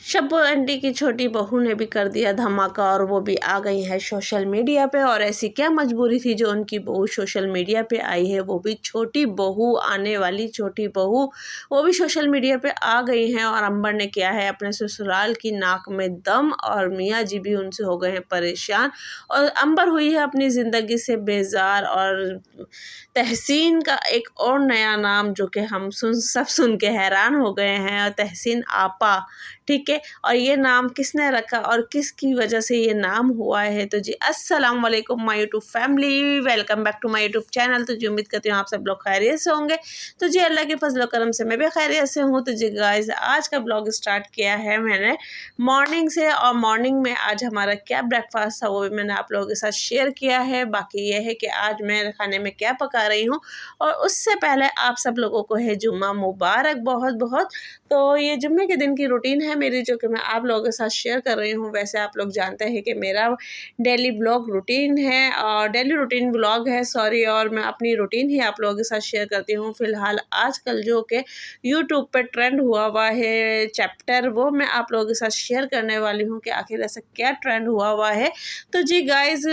Shabbo aunty की छोटी बहू ने भी कर दिया धमाका और वो भी आ गई है सोशल मीडिया पे। और ऐसी क्या मजबूरी थी जो उनकी बहू सोशल मीडिया पे आई है, वो भी छोटी बहू, आने वाली छोटी बहू, वो भी सोशल मीडिया पे आ गई हैं। और अंबर ने किया है अपने ससुराल की नाक में दम और मियाँ जी भी उनसे हो गए हैं परेशान। और अंबर हुई है अपनी ज़िंदगी से बेजार। और तहसीन का एक और नया नाम जो कि हम सुन के हैरान हो गए हैं, और तहसीन आपा, ठीक है। और ये नाम किसने रखा और किसकी वजह से ये नाम हुआ है? तो जी अस्सलाम वालेकुम my YouTube family, welcome back to my YouTube channel. तो जी उम्मीद करती हूँ आप सब लोग खैरियत से होंगे। तो जी अल्लाह के फजल करम से मैं भी खैरियत से हूँ। तो जी गाइस, आज का ब्लॉग स्टार्ट किया है मैंने मॉर्निंग से, और मॉर्निंग में आज हमारा क्या ब्रेकफास्ट था वो भी मैंने आप लोगों के साथ शेयर किया है। बाकी ये है कि आज मैं खाने में क्या पका रही हूँ। और उससे पहले आप सब लोगों को है जुम्मा मुबारक बहुत बहुत। तो ये जुम्मे के दिन की रूटीन है मेरी, जो कि मैं आप लोगों के साथ शेयर कर रही हूँ। वैसे आप लोग जानते हैं कि मेरा डेली ब्लॉग रूटीन है, और डेली रूटीन ब्लॉग है सॉरी, और मैं अपनी रूटीन ही आप लोगों के साथ शेयर करती हूँ। फ़िलहाल आजकल जो कि यूट्यूब पे ट्रेंड हुआ है चैप्टर, वो मैं आप लोगों के साथ शेयर करने वाली हूँ कि आखिर ऐसा क्या ट्रेंड हुआ है। तो जी गाइज़,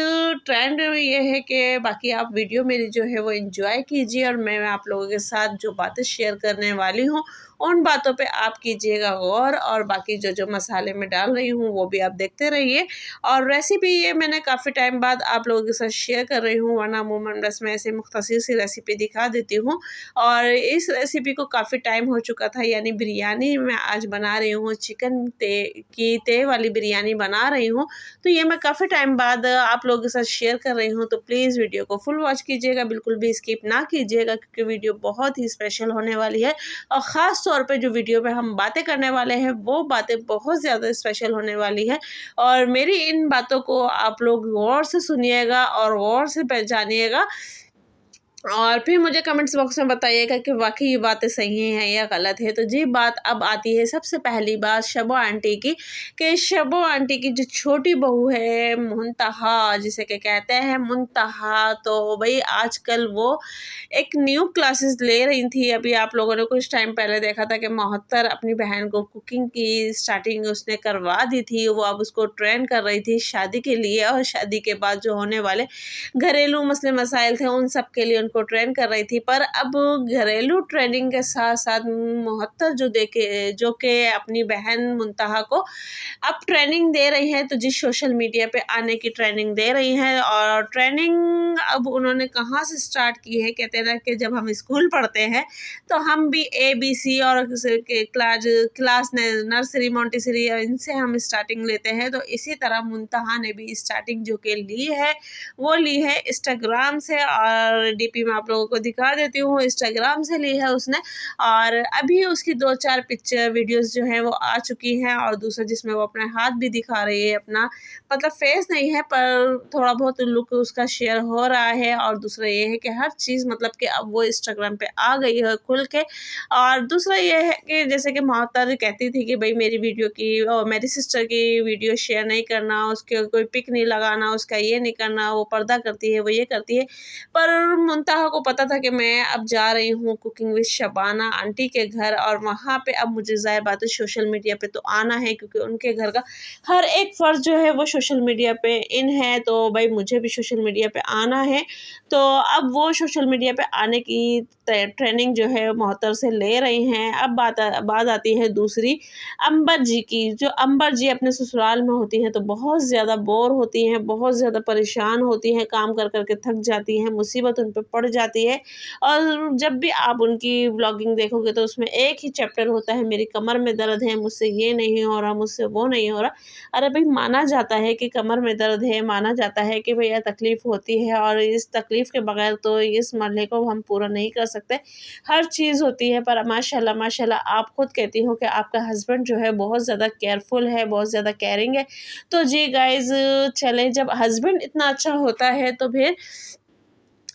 ट्रेंड ये है कि बाकी आप वीडियो मेरी जो है वो एंजॉय कीजिए, और मैं आप लोगों के साथ जो बातें शेयर करने वाली हूँ उन बातों पे आप कीजिएगा गौर। और बाकी जो जो मसाले मैं डाल रही हूँ वो भी आप देखते रहिए। और रेसिपी ये मैंने काफ़ी टाइम बाद आप लोगों के साथ शेयर कर रही हूँ, वरना अमूमन बस मैं ऐसे मुख्तसर सी रेसिपी दिखा देती हूँ। और इस रेसिपी को काफ़ी टाइम हो चुका था, यानी बिरयानी मैं आज बना रही हूँ, चिकन की तय वाली बिरयानी बना रही हूँ। तो ये मैं काफ़ी टाइम बाद आप लोगों के साथ शेयर कर रही हूँ। तो प्लीज़ वीडियो को फुल वॉच कीजिएगा, बिल्कुल भी स्किप ना कीजिएगा, क्योंकि वीडियो बहुत ही स्पेशल होने वाली है। और ख़ास तौर पे जो वीडियो पे हम बातें करने वाले हैं वो बातें बहुत ज़्यादा स्पेशल होने वाली है। और मेरी इन बातों को आप लोग गौर से सुनिएगा और गौर से पहचानिएगा, और फिर मुझे कमेंट्स बॉक्स में बताइएगा कि वाकई ये बातें सही हैं या गलत है। तो जी बात अब आती है सबसे पहली बात शबो आंटी की, कि शबो आंटी की जो छोटी बहू है मुंतहा, जिसे के कहते हैं मुंतहा, तो भाई आजकल वो एक न्यू क्लासेस ले रही थी। अभी आप लोगों ने कुछ टाइम पहले देखा था कि मोहत्तर अपनी बहन को कुकिंग की स्टार्टिंग उसने करवा दी थी। वो अब उसको ट्रेन कर रही थी शादी के लिए, और शादी के बाद जो होने वाले घरेलू मसले मसाइल थे उन सब के लिए उनको ट्रेन कर रही थी। पर अब घरेलू ट्रेनिंग के साथ साथ मुहत्तर जो कि अपनी बहन मुंतहा को अब ट्रेनिंग दे रही है। तो जिस सोशल मीडिया पे आने की ट्रेनिंग दे रही हैं, और ट्रेनिंग अब उन्होंने कहाँ से स्टार्ट की है, कहते हैं ना कि जब हम स्कूल पढ़ते हैं तो हम भी ABC और क्लास नर्सरी मोंटेसरी इनसे हम स्टार्टिंग लेते हैं। तो इसी तरह मुंतहा ने भी स्टार्टिंग जो कि ली है वो ली है इंस्टाग्राम से, और DP में आप लोगों को दिखा देती हूँ, इंस्टाग्राम से ली है उसने। और अभी उसकी 2-4 पिक्चर वीडियोस जो हैं वो आ चुकी हैं, और दूसरा जिसमें वो अपना हाथ भी दिखा रही है, अपना मतलब फेस नहीं है पर थोड़ा बहुत लुक उसका शेयर हो रहा है। और दूसरा ये है कि हर चीज़ मतलब कि अब वो इंस्टाग्राम पे आ गई है खुल के। और दूसरा ये है कि जैसे कि मोहत्तर कहती थी कि भाई मेरी वीडियो की और मेरी सिस्टर की वीडियो शेयर नहीं करना, उसके कोई पिक नहीं लगाना, उसका ये नहीं करना, वो पर्दा करती है, वो ये करती है। पर मुंतहा को पता था कि मैं अब जा रही हूँ कुकिंग विद शबाना आंटी के घर, और वहाँ पे अब मुझे ज़ाहिर बात है सोशल मीडिया पे तो आना है, क्योंकि उनके घर का हर एक फ़र्ज़ जो है वो सोशल मीडिया पे इन है। तो भाई मुझे भी सोशल मीडिया पे आना है। तो अब वो सोशल मीडिया पे आने की ट्रेनिंग जो है मोहत्तर से ले रही हैं। अब बात आती है दूसरी अंबर जी की। जो अंबर जी अपने ससुराल में होती हैं तो बहुत ज़्यादा बोर होती हैं, बहुत ज़्यादा परेशान होती हैं, काम कर कर के थक जाती हैं, मुसीबत उन पे पड़ जाती है। और जब भी आप उनकी व्लॉगिंग देखोगे तो उसमें एक ही चैप्टर होता है, मेरी कमर में दर्द है, मुझसे ये नहीं हो रहा, मुझसे वो नहीं हो रहा। अरे भाई, माना जाता है कि कमर में दर्द है, माना जाता है कि भैया तकलीफ़ होती है, और इस तकलीफ़ के बगैर तो इस मरने को हम पूरा नहीं कर सकते। हर चीज़ होती है, पर माशाल्लाह माशाल्लाह आप खुद कहती हो कि आपका हस्बैंड जो है बहुत ज़्यादा केयरफुल है, बहुत ज़्यादा केयरिंग है। तो जी गाइज़, चलें, जब हस्बैंड इतना अच्छा होता है तो फिर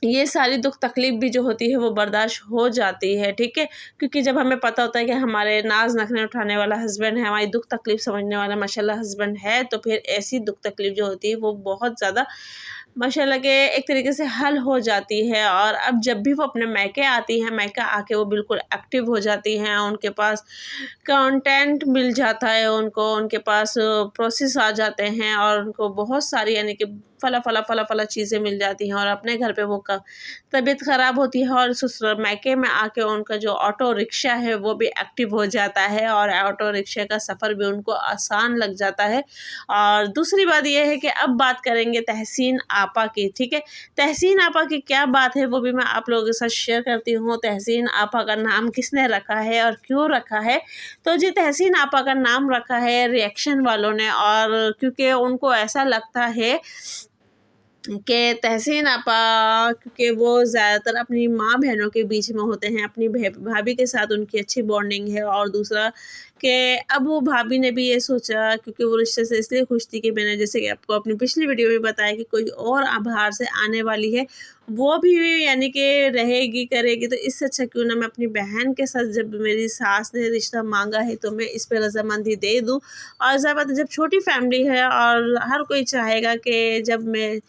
ये सारी दुख तकलीफ भी जो होती है वो बर्दाश्त हो जाती है, ठीक है। क्योंकि जब हमें पता होता है कि हमारे नाज नखरे उठाने वाला हस्बैंड है, हमारी दुख तकलीफ समझने वाला माशाल्लाह हस्बैंड है, तो फिर ऐसी दुख तकलीफ जो होती है वो बहुत ज़्यादा माशाल्लाह के एक तरीके से हल हो जाती है। और अब जब भी वो अपने मायके आती हैं, मायका आके वो बिल्कुल एक्टिव हो जाती हैं, उनके पास कंटेंट मिल जाता है, उनको उनके पास प्रोसेस आ जाते हैं और उनको बहुत सारी यानी कि फला चीज़ें मिल जाती हैं। और अपने घर पे वो तबीयत ख़राब होती है और ससुर मायके में आके उनका जो ऑटो रिक्शा है वो भी एक्टिव हो जाता है और ऑटो रिक्शे का सफ़र भी उनको आसान लग जाता है। और दूसरी बात ये है कि अब बात करेंगे तहसीन आपा की, ठीक है। तहसीन आपा की क्या बात है वो भी मैं आप लोगों के साथ शेयर करती हूँ। तहसीन आपा का नाम किसने रखा है और क्यों रखा है? तो जी तहसीन आपा का नाम रखा है रिएक्शन वालों ने, और क्योंकि उनको ऐसा लगता है कि तहसीन आपा क्योंकि वो ज़्यादातर अपनी माँ बहनों के बीच में होते हैं, अपनी भाभी के साथ उनकी अच्छी बॉन्डिंग है। और दूसरा कि अब वो भाभी ने भी ये सोचा, क्योंकि वो रिश्ते से इसलिए खुश थी कि मैंने जैसे कि आपको अपनी पिछली वीडियो में बताया कि कोई और बाहर से आने वाली है, वो भी यानी कि रहेगी करेगी, तो इससे अच्छा क्यों ना मैं अपनी बहन के साथ, जब मेरी सास ने रिश्ता मांगा है तो मैं इस पर रजामंदी दे दूँ। और ज़्यादा बात है, जब छोटी फैमिली है और हर कोई चाहेगा कि जब मैं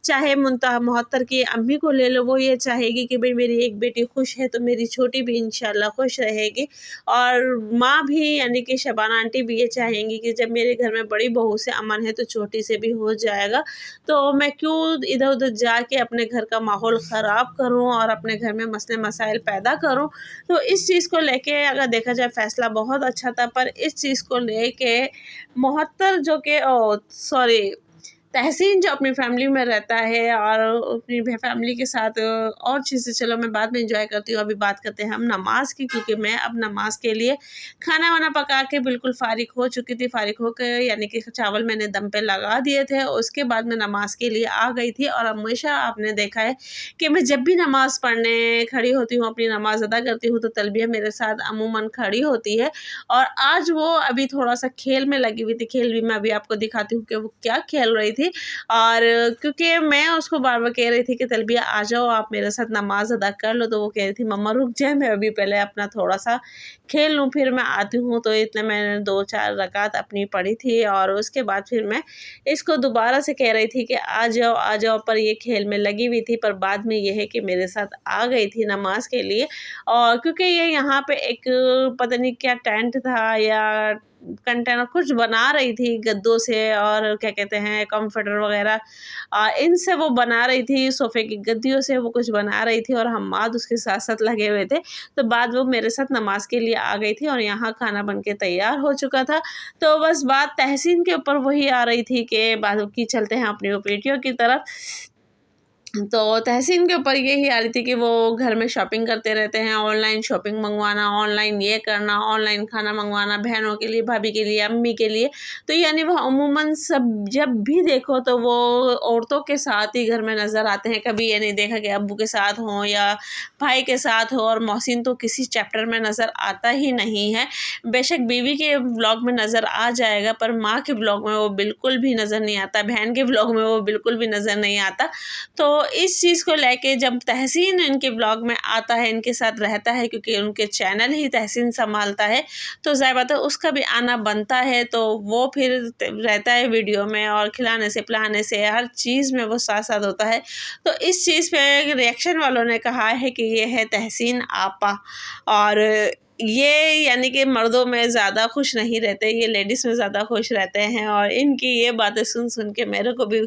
चाहे मुनतहा मोहत्तर की अम्मी को ले लो, वो ये चाहेगी कि भाई मेरी एक बेटी खुश है तो मेरी छोटी भी इंशाल्लाह खुश रहेगी। और माँ भी यानी कि शबाना आंटी भी ये चाहेंगी कि जब मेरे घर में बड़ी बहू से अमन है तो छोटी से भी हो जाएगा, तो मैं क्यों इधर उधर जाके अपने घर का माहौल ख़राब करूँ और अपने घर में मसले मसाइल पैदा करूँ। तो इस चीज़ को लेके अगर देखा जाए फ़ैसला बहुत अच्छा था, पर इस चीज़ को लेके मोहत्तर जो कि सॉरी तहसीन जो अपनी फैमिली में रहता है और अपनी फैमिली के साथ और चीज़ें चलो मैं बाद में एंजॉय करती हूँ। अभी बात करते हैं हम नमाज की, क्योंकि मैं अब नमाज के लिए खाना वाना पका के बिल्कुल फारिग हो चुकी थी। फारिग होकर यानी कि चावल मैंने दम पे लगा दिए थे, उसके बाद मैं नमाज के लिए आ गई थी। और हमेशा आपने देखा है कि मैं जब भी नमाज पढ़ने खड़ी होती हूँ, अपनी नमाज अदा करती हूँ, तो तलबिया मेरे साथ अमूमन खड़ी होती है। और आज वो अभी थोड़ा सा खेल में लगी हुई थी, खेल भी मैं अभी आपको दिखाती हूँ कि वो क्या खेल रही थी। और क्योंकि मैं उसको बार-बार कह रही थी कि तलबिया आ जाओ, आप मेरे साथ नमाज़ अदा कर लो, तो वो कह रही थी मम्मा रुक जाए, मैं अभी पहले अपना थोड़ा-सा खेल लूँ फिर मैं आती हूँ। तो इतने मैंने 2-4 रकात अपनी पढ़ी थी और उसके बाद फिर मैं इसको दोबारा से कह रही थी कि आ जाओ, पर ये खेल में लगी हुई थी। पर बाद में ये है कि मेरे साथ आ गई थी नमाज़ के लिए। और क्योंकि ये यहाँ पे एक पता नहीं क्या टेंट था या कंटेनर कुछ बना रही थी गद्दों से और क्या कहते हैं कंफर्टर वगैरह, इनसे वो बना रही थी, सोफ़े की गद्दियों से वो कुछ बना रही थी और हम्माद उसके साथ-साथ लगे हुए थे। तो बाद वो मेरे साथ नमाज़ के लिए आ गई थी और यहाँ खाना बन के तैयार हो चुका था। तो बस बात तहसीन के ऊपर वही आ रही थी कि बाकी चलते हैं अपनी बेटियों की तरफ। तो तहसीन के ऊपर यही आ रही थी कि वो घर में शॉपिंग करते रहते हैं, ऑनलाइन शॉपिंग मंगवाना, ऑनलाइन ये करना, ऑनलाइन खाना मंगवाना, बहनों के लिए, भाभी के लिए, अम्मी के लिए। तो यानी वो अमूमन सब जब भी देखो तो वो औरतों के साथ ही घर में नज़र आते हैं। कभी ये नहीं देखा कि अब्बू के साथ हों या भाई के साथ हो। और मोहसिन तो किसी चैप्टर में नज़र आता ही नहीं है। बेशक बीवी के व्लॉग में नज़र आ जाएगा, पर माँ के व्लॉग में वो बिल्कुल भी नज़र नहीं आता, बहन के व्लॉग में वो बिल्कुल भी नज़र नहीं आता। तो इस चीज़ को लेके जब तहसीन इनके ब्लॉग में आता है, इनके साथ रहता है, क्योंकि उनके चैनल ही तहसीन संभालता है, तो ज़ाहिर बात है उसका भी आना बनता है। तो वो फिर रहता है वीडियो में और खिलाने से पिलाने से हर चीज़ में वो साथ साथ होता है। तो इस चीज़ पे रिएक्शन वालों ने कहा है कि ये है तहसीन आपा। और ये यानी कि मर्दों में ज़्यादा खुश नहीं रहते, ये लेडीज़ में ज़्यादा खुश रहते हैं। और इनकी ये बातें सुन सुन के मेरे को भी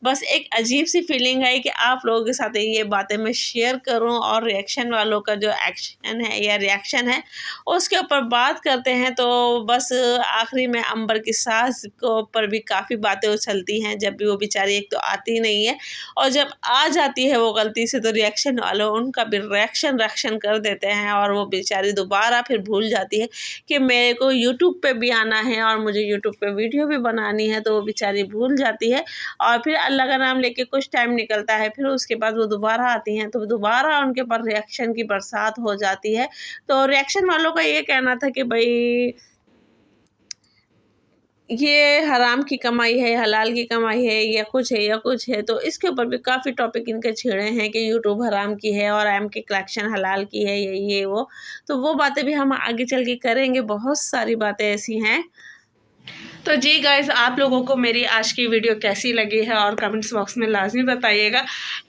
बस एक अजीब सी फीलिंग आई कि आप लोगों के साथ ये बातें मैं शेयर करूं। और रिएक्शन वालों का जो एक्शन है या रिएक्शन है उसके ऊपर बात करते हैं। तो बस आखिरी में अंबर की सास को ऊपर भी काफ़ी बातें उछलती हैं, जब भी वो बेचारी एक तो आती नहीं है और जब आ जाती है वो गलती से, तो रिएक्शन वालों उनका भी रिएक्शन कर देते हैं और वो बेचारी दोबारा फिर भूल जाती है कि मेरे को यूट्यूब पे भी आना है और मुझे यूट्यूब पे वीडियो भी बनानी है। तो वो बेचारी भूल जाती है और फिर अल्लाह का नाम लेके कुछ टाइम निकलता है, फिर उसके बाद वो दोबारा आती हैं, तो दोबारा उनके ऊपर रिएक्शन की बरसात हो जाती है। तो रिएक्शन वालों का ये कहना था कि भाई ये हराम की कमाई है, हलाल की कमाई है, या कुछ है। तो इसके ऊपर भी काफ़ी टॉपिक इनके छिड़े हैं कि यूट्यूब हराम की है और एम के कलेक्शन हलाल की है, ये वो। तो वो बातें भी हम आगे चल के करेंगे, बहुत सारी बातें ऐसी हैं। तो जी गाइज़, आप लोगों को मेरी आज की वीडियो कैसी लगी है और कमेंट्स बॉक्स में लाजमी बताइएगा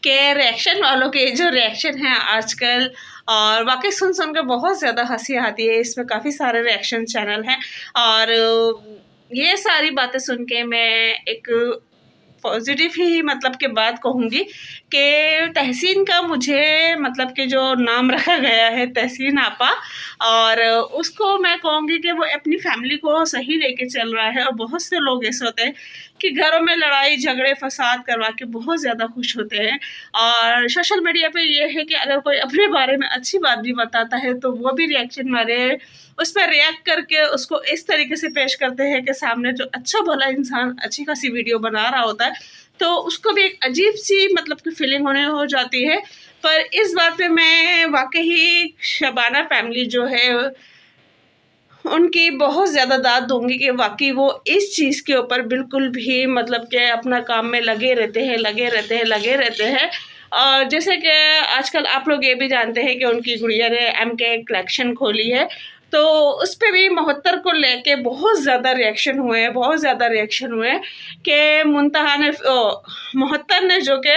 कि रिएक्शन वालों के जो रिएक्शन हैं आजकल, और वाकई सुन के बहुत ज़्यादा हंसी आती है। इसमें काफ़ी सारे रिएक्शन चैनल हैं और ये सारी बातें सुन के मैं एक पॉजिटिव ही मतलब के बात कहूँगी कि तहसीन का मुझे मतलब कि जो नाम रखा गया है तहसीन आपा, और उसको मैं कहूँगी कि वो अपनी फैमिली को सही लेके चल रहा है। और बहुत से लोग ऐसे होते हैं कि घरों में लड़ाई झगड़े फसाद करवा के बहुत ज़्यादा खुश होते हैं, और सोशल मीडिया पे ये है कि अगर कोई अपने बारे में अच्छी बात भी बताता है तो वो भी रिएक्शन वाले उस पर रिएक्ट करके उसको इस तरीके से पेश करते हैं कि सामने जो अच्छा भला इंसान अच्छी खासी वीडियो बना रहा होता है तो उसको भी एक अजीब सी मतलब की फीलिंग होने हो जाती है। पर इस बात पे मैं वाकई शबाना फैमिली जो है उनकी बहुत ज़्यादा दाद दूंगी कि वाकई वो इस चीज़ के ऊपर बिल्कुल भी मतलब कि अपना काम में लगे रहते हैं। और जैसे कि आजकल आप लोग ये भी जानते हैं कि उनकी गुड़िया ने एम के कलेक्शन खोली है, तो उस पर भी महोत्तर को लेके बहुत ज़्यादा रिएक्शन हुए हैं कि मुंतहा ने महोत्तर ने जो कि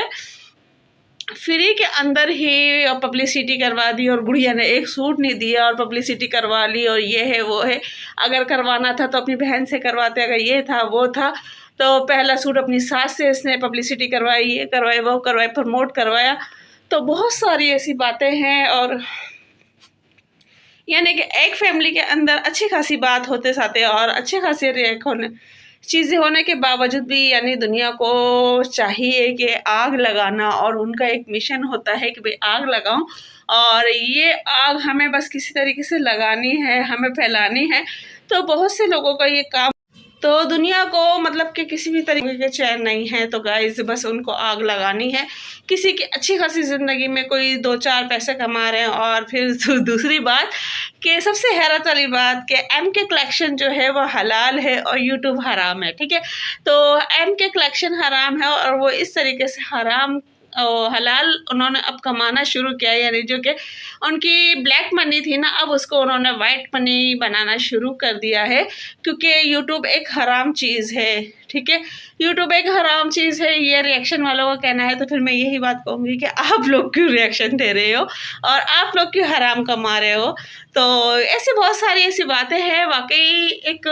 फ्री के अंदर ही पब्लिसिटी करवा दी और गुड़िया ने एक सूट नहीं दिया और पब्लिसिटी करवा ली, और ये है वो है। अगर करवाना था तो अपनी बहन से करवाते, अगर ये था वो था तो पहला सूट अपनी सास से इसने पब्लिसिटी करवाई, ये करवाई वो करवाई, प्रमोट करवाया। तो बहुत सारी ऐसी बातें हैं, और यानी कि एक फैमिली के अंदर अच्छी खासी बात होते साथे और अच्छे खासे रिएक्ट होने चीज़ें होने के बावजूद भी यानी दुनिया को चाहिए कि आग लगाना, और उनका एक मिशन होता है कि भाई आग लगाऊं, और ये आग हमें बस किसी तरीके से लगानी है, हमें फैलानी है। तो बहुत से लोगों का ये काम, तो दुनिया को मतलब कि किसी भी तरीके के चैन नहीं है, तो गाइस बस उनको आग लगानी है। किसी की अच्छी खासी ज़िंदगी में कोई 2-4 पैसे कमा रहे हैं, और फिर दूसरी बात कि सबसे हैरत वाली बात कि एम के कलेक्शन जो है वो हलाल है और यूट्यूब हराम है, ठीक है। तो एम के कलेक्शन हराम है और वो इस तरीके से हराम हलाल उन्होंने अब कमाना शुरू किया, यानी जो कि उनकी ब्लैक मनी थी ना, अब उसको उन्होंने वाइट मनी बनाना शुरू कर दिया है, क्योंकि यूट्यूब एक हराम चीज़ है, ठीक है। यूट्यूब एक हराम चीज़ है, ये रिएक्शन वालों का कहना है। तो फिर मैं यही बात कहूँगी कि आप लोग क्यों रिएक्शन दे रहे हो और आप लोग क्यों हराम कमा रहे हो। तो ऐसी बहुत सारी ऐसी बातें हैं, वाकई एक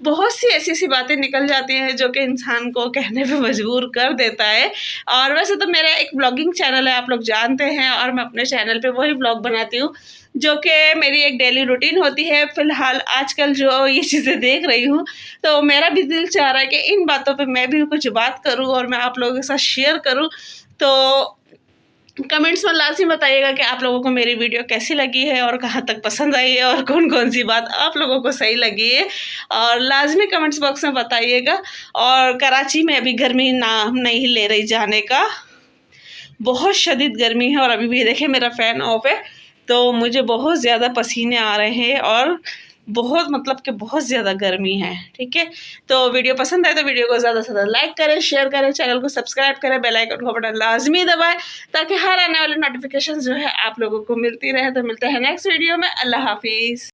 बहुत सी ऐसी बातें निकल जाती हैं जो कि इंसान को कहने पे मजबूर कर देता है। और वैसे तो मेरा एक ब्लॉगिंग चैनल है, आप लोग जानते हैं, और मैं अपने चैनल पे वही ब्लॉग बनाती हूँ जो कि मेरी एक डेली रूटीन होती है। फ़िलहाल आजकल जो ये चीज़ें देख रही हूँ तो मेरा भी दिल चाह रहा है कि इन बातों पे मैं भी कुछ बात करूँ और मैं आप लोगों के साथ शेयर करूँ। तो कमेंट्स में लाज़मी बताइएगा कि आप लोगों को मेरी वीडियो कैसी लगी है और कहाँ तक पसंद आई है और कौन-कौन सी बात आप लोगों को सही लगी है, और लाज़मी कमेंट्स बॉक्स में बताइएगा। और कराची में अभी गर्मी नाम नहीं ले रही जाने का, बहुत शदीद गर्मी है, और अभी भी देखिए मेरा फ़ैन ऑफ है, तो मुझे बहुत ज़्यादा पसीने आ रहे हैं और बहुत मतलब कि बहुत ज़्यादा गर्मी है, ठीक है। तो वीडियो पसंद आए तो वीडियो को ज़्यादा से ज़्यादा लाइक करें, शेयर करें, चैनल को सब्सक्राइब करें, बेल आइकन को बटन लाजमी दबाएं ताकि हर आने वाली नोटिफिकेशन जो है आप लोगों को मिलती रहे। तो मिलते हैं नेक्स्ट वीडियो में। अल्लाह हाफिज़।